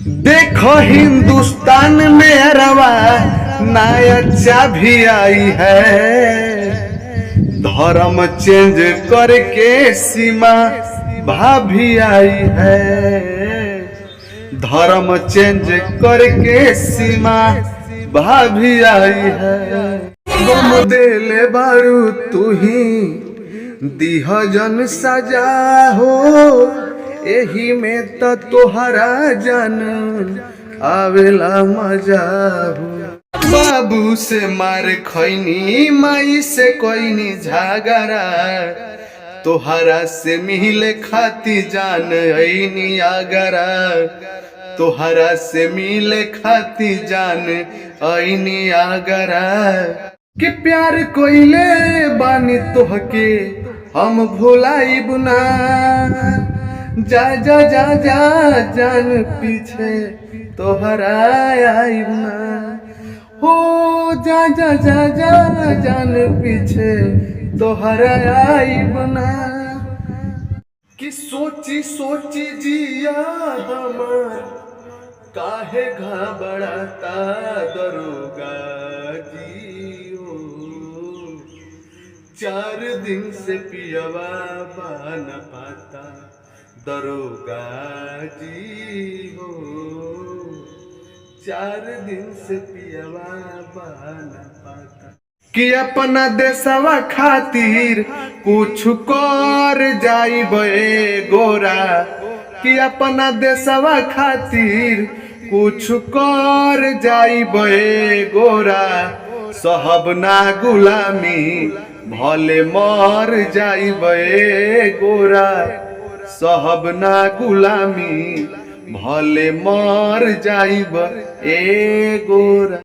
देखो हिंदुस्तान में अरवा नया भी आई है। धर्म चेंज करके सीमा भाभी आई है। धर्म चेंज करके सीमा भाभी आई है। तुम देले बारू तू ही दीह जन सजा हो। एही में तो तोहरा जान आवेला मजा हो। बाबू से मार खैनी माई से कोईनी झगड़ा। तोहरा से मिले खाती जान ऐनी आगरा। तोहरा से मिले खाती जान ऐनी आगरा। कि प्यार कोइले बानी तोहके हम भुलाइब ना। जा जा जा जा जान पीछे तोहरा आइब ना। हो जा जा जा जा जान पीछे तोहरा आइब ना। कि सोची सोची जिया हमार काहे घबराता दरोगा जी हो। 4 दिन से पियवा बान पाता दरोगा जी हो। 4 दिन से पियवा बान पाता। कि अपना देशवा खातिर कुछ कर जाइबे गोरा। कि अपना देशवा खातिर कुछ कर जाइबे गोरा। सहब ना गुलामी भले मर जाइबे गोरा। सहब ना गुलामी भले मर जाइबे गोरा।